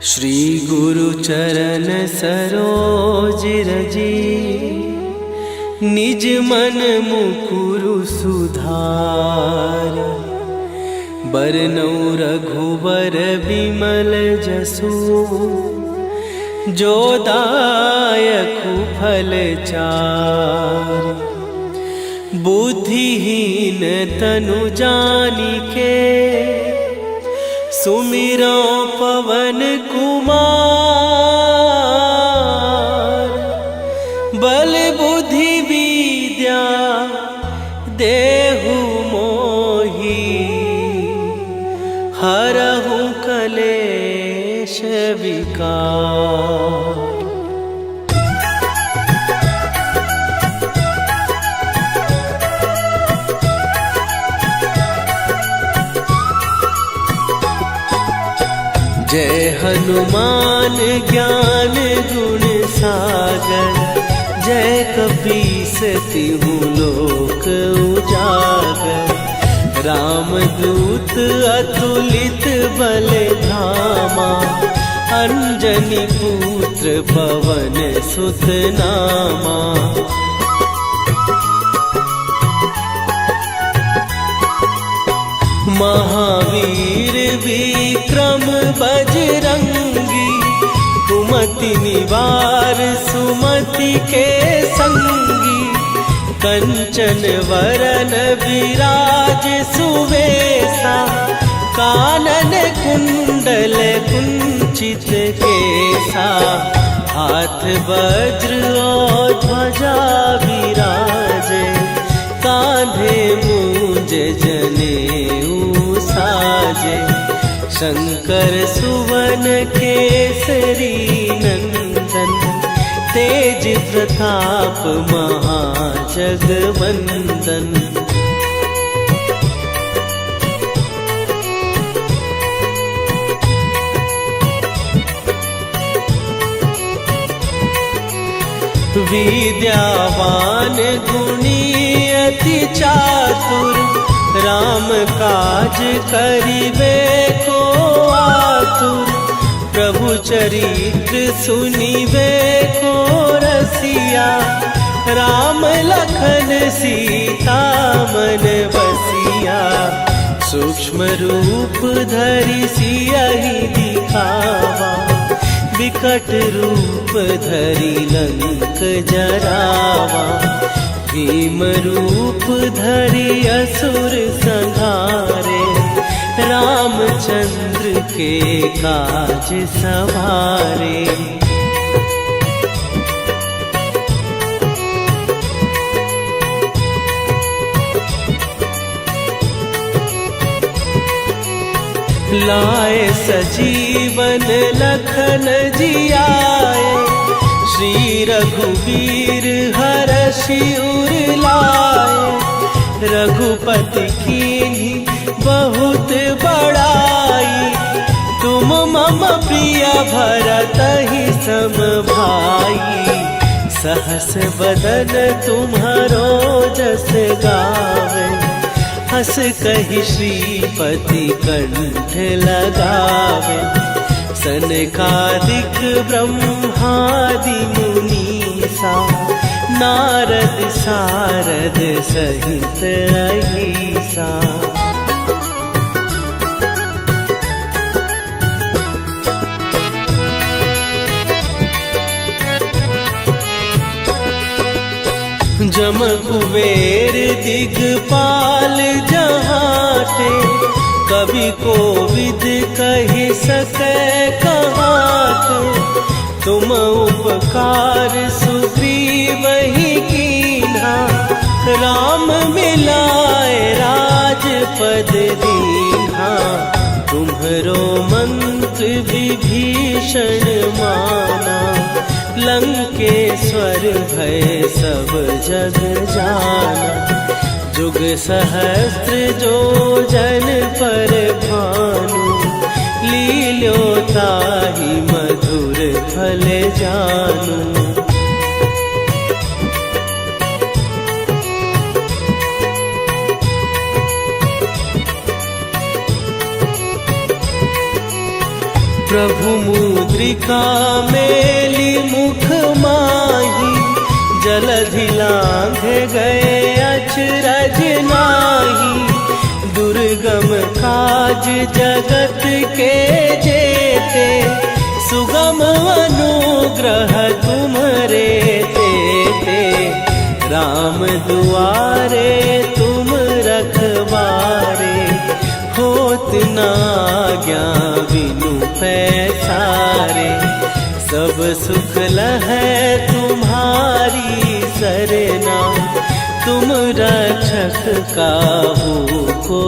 श्री गुरु चरण सरोज रजी, निज मन मुकुरु सुधार। बरनउँ रघुबर बिमल जसु, जो दायकु फल चार। बुद्धिहीन तनु जानिके, सुमिरो पवन कुमार। बल बुद्धि विद्या देहु मोहि, हरहु कलेश विकार। जय हनुमान ज्ञान गुण सागर, जय कपीस तिहु लोक उजागर। रामदूत अतुलित बल धामा, अंजनी पुत्र पवन सुत नामा। महावीर विक्रम बजरंगी, कुमति निवार सुमति के संगी। कंचन वरन विराज सुवेशा, कानन कुंडल कुंचित केसा। हाथ वज्र और ध्वजा विराजे, कांधे मूंज जनेऊ साजे। शंकर सुवन केसरी नंदन, तेज प्रताप महाजगवंदन। विद्यावान गुणी अति चातुर, राम काज करिबे को आतुर। प्रभु चरित्र सुनिबे को रसिया, राम लखन सीता मन बसिया। सूक्ष्म रूप धरि सियहि दिखावा, विकट रूप धरि लंक जरावा। भीम रूप धरि असुर संहारे, रामचंद्र के काज सवारे। लाए सजीवन लखन जियाए, श्री रघुवीर हरषि उर लाए। रघुपति कीन्ही बहुत बड़ाई, तुम मम प्रिय भरतहि सम भाई। सहस बदन तुम्हारो जस गावे, हस कहि श्रीपति कंठ लगावे। सनकादिक ब्रह्मादि मुनीसा, नारद सारद सहित अहिसा। जम कुबेर दिगपाल जहाते, कवि कोविद कहि सकै कहाते। तुम उपकार सुग्रीवहि कीन्हा, राम मिलाए राजपद दीन्हा। तुम्हरो मंत्र विभीषण माना, लंकेश्वर भय सब जग जाना। जुग सहस्त्र जो जन पर भानु, लील्यो ताहि मधुर फल जानू। प्रभु मुद्रिका मेली मुख माही, जलधि लांघे गए अचरज नाही। दुर्गम काज जगत के जेते, सुगम अनुग्रह तुम्हारे तेते। राम दुआरे तुम रखवारे, होत न आज्ञा बिनु पैसारे। सब सुख लहै तुम्हारी सरना, तुम रक्षक काहू को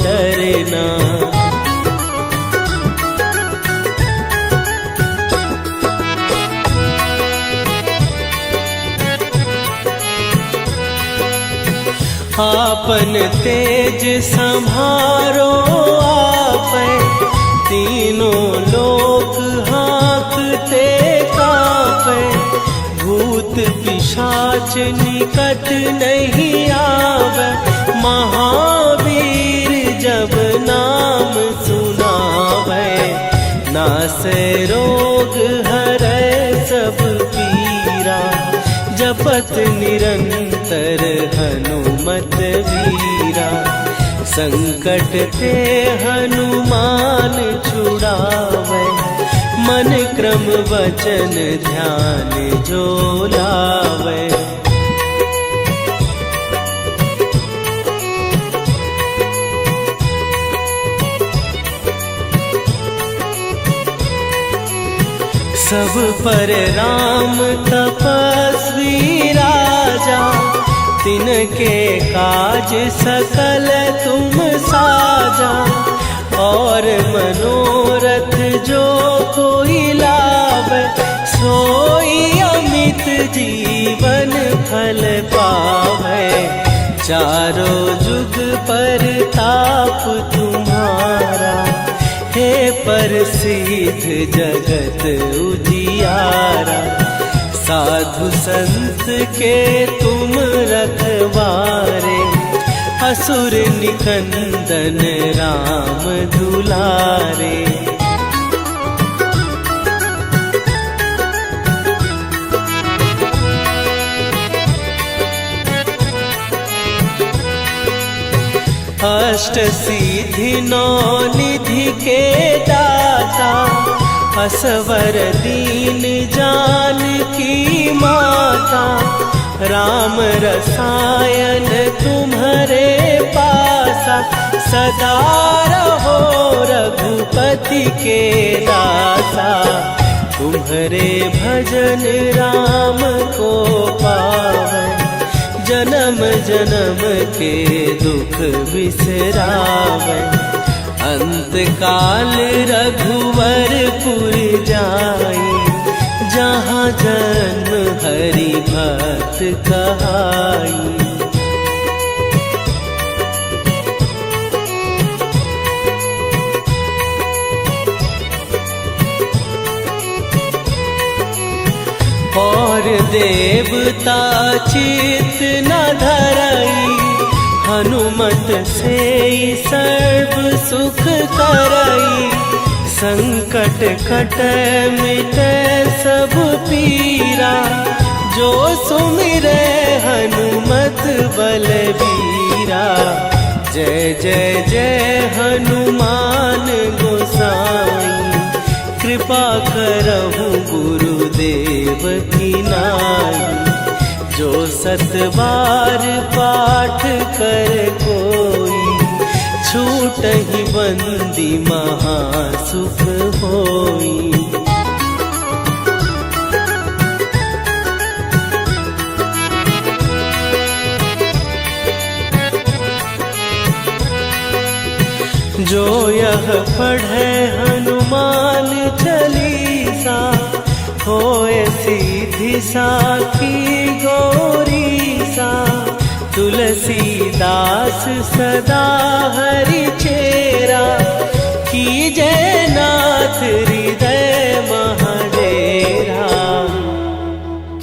डरना। आपन तेज संभारो आपै, तीनों लोक हाँकते कापै। भूत पिशाच निकट नहीं आवे, महावीर जब नाम सुनावे। नासै रोग हरै सब पीरा, जपत निरंतर हनुमत वीरा। संकट ते हनुमान छुड़ावे, मन क्रम वचन ध्यान जो लावे। सब पर राम तपस्वी राजा, तिनके काज सकल तुम साजा। और मनोरथ जो कोई लावे, सोई अमित जीवन फल पावे। चारों जुग पर ताप तुम्हारा, हे प्रसिद्ध जगत उजियारा। साधु संत के तुम रखवारे, असुर निकंदन राम दुलारे। अष्ट सिद्धि नौ निधि के दाता, असवर दीन जानकी माता। राम रसायन तुम्हारे पासा, सदा रहो रघुपति के दासा। तुम्हारे भजन राम को पावे, जन्म जन्म के दुख बिसरावे। अंत काल रघुवरपुर जाई, जहाँ जन्म हरि भक्त कहाई। और देवता चित न धरई, हनुमत से सर्व सुख करई। संकट कटै मिटै सब पीरा, जो सुमिरै हनुमत बलबीरा। जय जय जय हनुमान गोसाई, कृपा करहु गुरुदेव की नाई। जो सत बार पाठ कर कोई, छूटहि बंदी महासुख होई। जो यह पढ़े हनुमान चालीसा, होए सीधी साखी गौरीसा। तुलसीदास सदा हरि चेरा, कीजय नाथ हृदय महाडेरा।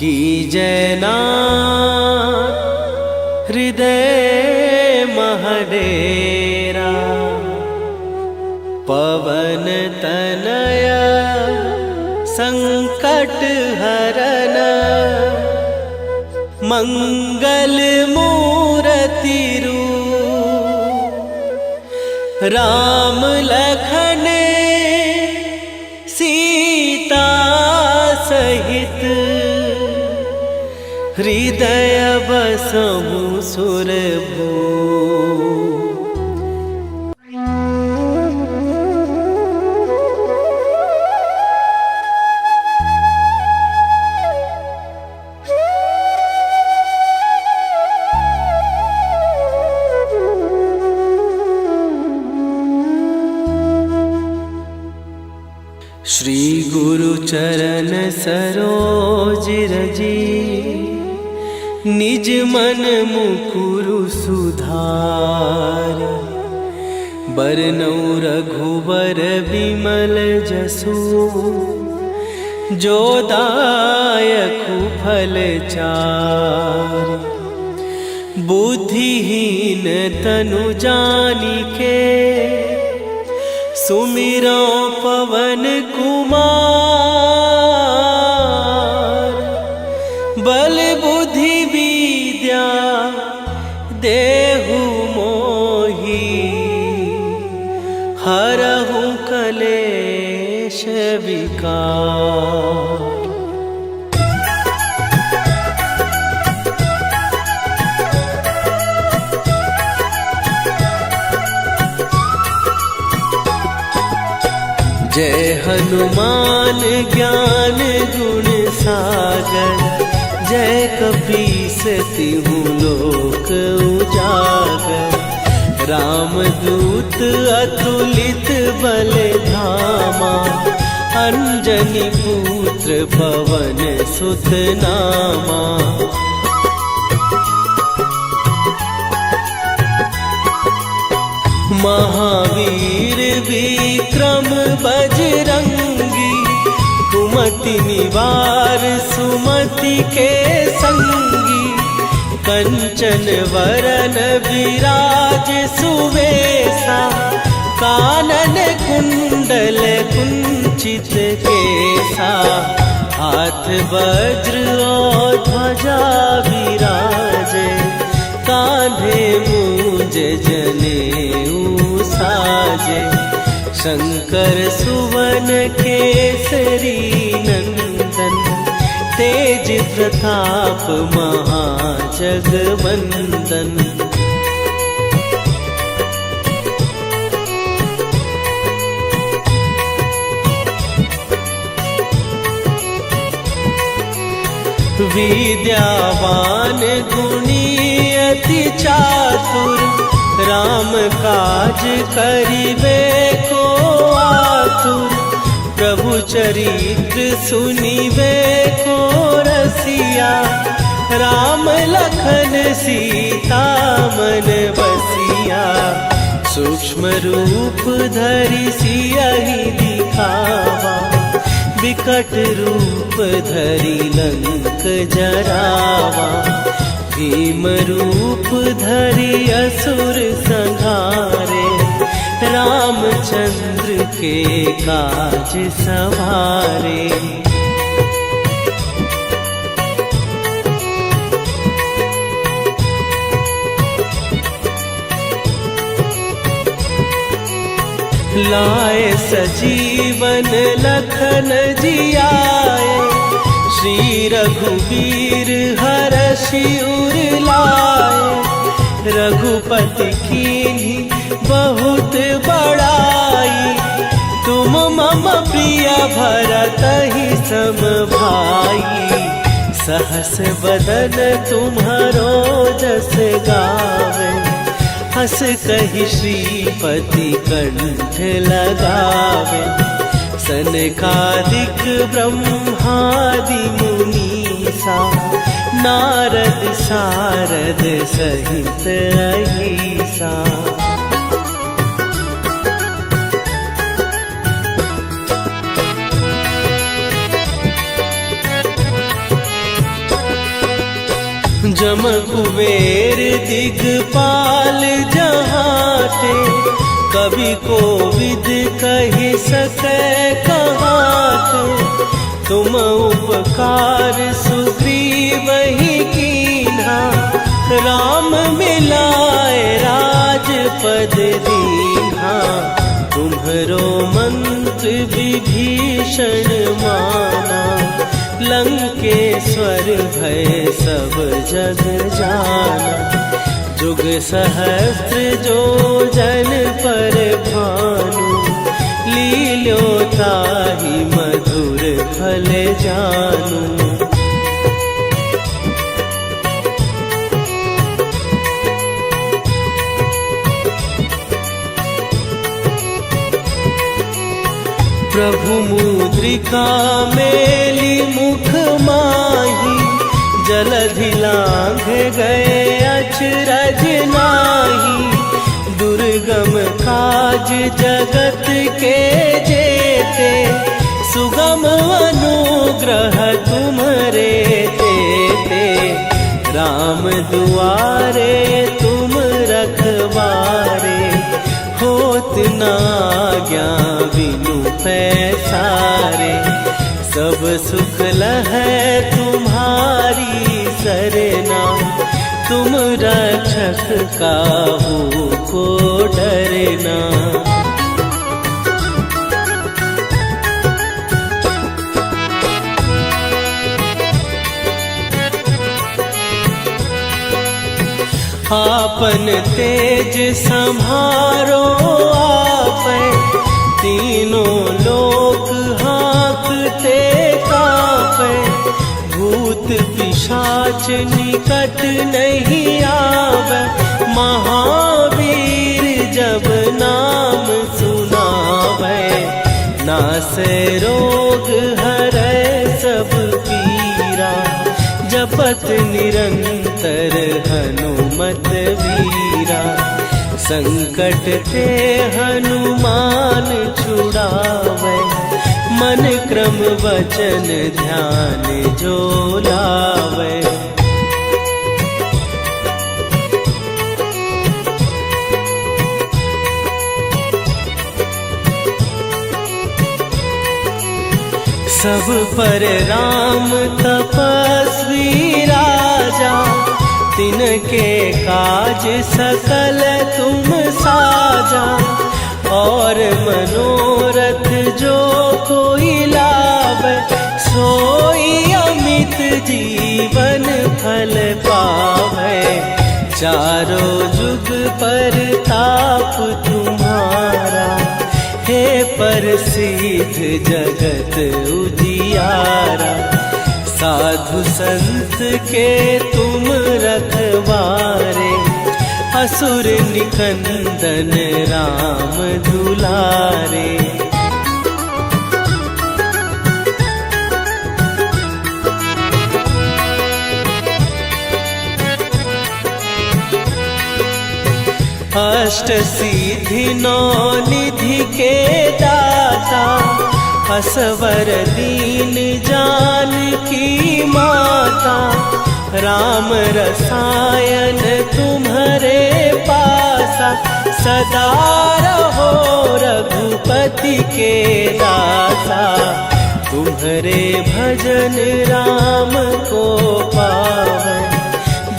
कीजय नाथ हृदय महाडेरा। पवन तनय संकट हरन मंगल मूर्ति रूप राम लखन सीता सहित हृदय बसहु सुरभू। श्री गुरु चरण सरोज रजी निज मन मुकुरु सुधार। बरनउँ रघुबर बिमल जसु जो दायकु फल चार। बुद्धिहीन तनु जानिके सुमिरो पवन कुमार। बल बुद्धि विद्या देहु मोहि हरहु कलेश विकार। जय हनुमान ज्ञान गुण सागर। जय कपीस तिहु लोक उजागर। रामदूत अतुलित बल धामा। अंजनी पुत्र पवन सुत नामा। महावीर विक्रम बजरंगी। कुमति निवार सुमति के संगी। कंचन वरन विराज सुवेशा। कानन कुंडल कुंचित केसा। हाथ वज्र और ध्वजा विराजे। कांधे मूंज जनेऊ साजे। शंकर सुवन केसरी नंदन। तेज प्रताप महाजगवंदन। विद्यावान गुणी अति चातुर। राम काज करिबे को आतुर। प्रभु चरित्र सुनिबे को रसिया। राम लखन सीता मन बसिया। सूक्ष्म रूप धरि सियहि दिखावा। विकट रूप धरि लंक जरावा। भीम रूप धरि असुर संहारे। रामचंद्र के काज सवारे। लाए सजीवन लखन जियाए। श्री रघुवीर हरषि उर लाए। रघुपति कीन्ही बहुत बड़ाई। तुम मम प्रिय भरतहि सम भाई। सहस बदन तुम्हारो जस गावे। हस कहि श्रीपति कंठ लगावे। सनकादिक ब्रह्मादि मुनीसा। नारद सारद सहित अहिसा। जम कुबेर दिगपाल जहाते। कवि कोविद कहि सकै कहात, तुम उपकार सुग्रीवहि कीन्हा, राम मिलाए राजपद दीन्हा। तुम्हरो मंत्र विभीषण माना, लंकेश्वर भय सब जग जाना। जुग सहस्त्र जो जन पर भानु, लील्यो ताहि मधुर फल जानू। प्रभु मुद्रिका मेली मुख माही, जलधि लांघ गए अचरज नाही। दुर्गम काज जगत के जेते, सुगम अनुग्रह तुम्हरे तेते। राम दुआरे तुम रखवारे, होत न आज्ञा बिनु पैसारे। सब सुख लहै तुम्हारी सरना, तुम रक्षक काहू को डरना। आपन तेज सम्हारो आपै, तीनों लोक हाँकते कांपै। भूत पिशाच निकट नहीं आवे, महावीर जब नाम सुनावे। नासै रोग हरै सब पीरा, जपत निरंतर हनुमत वीरा। संकट ते हनुमान छुड़ावे, मन क्रम वचन ध्यान जो लावे। सब पर राम तपस्वी राजा, तिनके काज सकल तुम साजा। और मनोरथ जो कोई लावे, सोई अमित जीवन फल पावे। चारों जुग पर ताप तुम्हारा, हे प्रसिद्ध जगत उजियारा। साधु संत के तुम रखवारे, असुर निकंदन राम दुलारे। अष्ट सिद्धि नौ निधि के दाता, असवर दीन जानकी माता। राम रसायन तुम्हारे पासा, सदा रहो रघुपति के दासा। तुम्हारे भजन राम को पावै,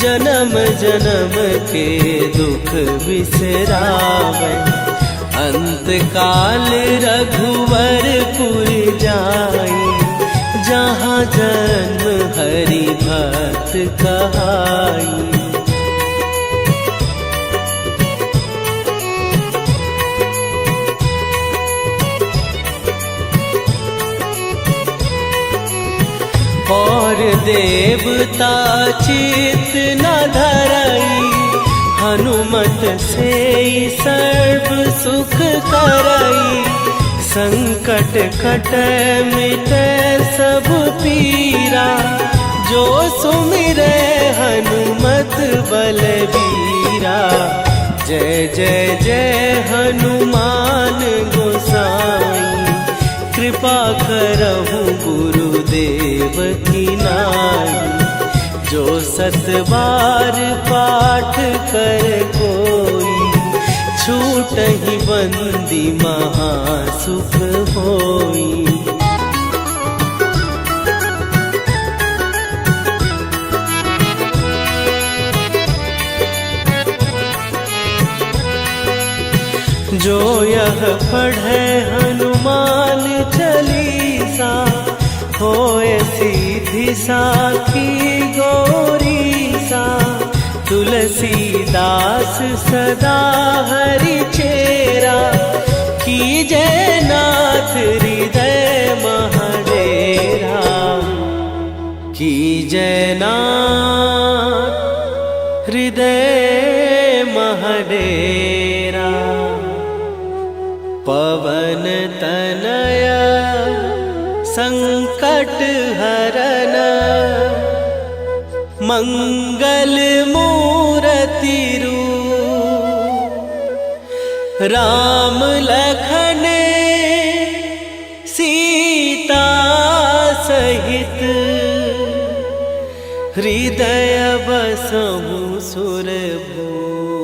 जन्म जन्म के दुख बिसरावे। अंत काल रघुवरपुर जाई, जहाँ जन्म हरि भक्त कहाई। और देवता चित न धरई, हनुमत से सर्व सुख करई। संकट कटै मिटै सब पीरा, जो सुमिरै हनुमत बलबीरा। जय जय जय हनुमान गोसाई, कृपा करहु गुरुदेव की नाई। जो 7 बार पाठ कर कोई, छूटहि बंदी महासुख होई। जो यह पढ़े हनुमान चालीसा, होए सीधी साखी गौरी सा। तुलसीदास सदा हरि चेरा, कीजय नाथ हृदय महडेरा। कीजय नाथ हृदय महडेरा। पवन तनय संकट हरन, मंगल मूरति रूप। राम लखन सीता सहित, हृदय बसहु सुरभूप।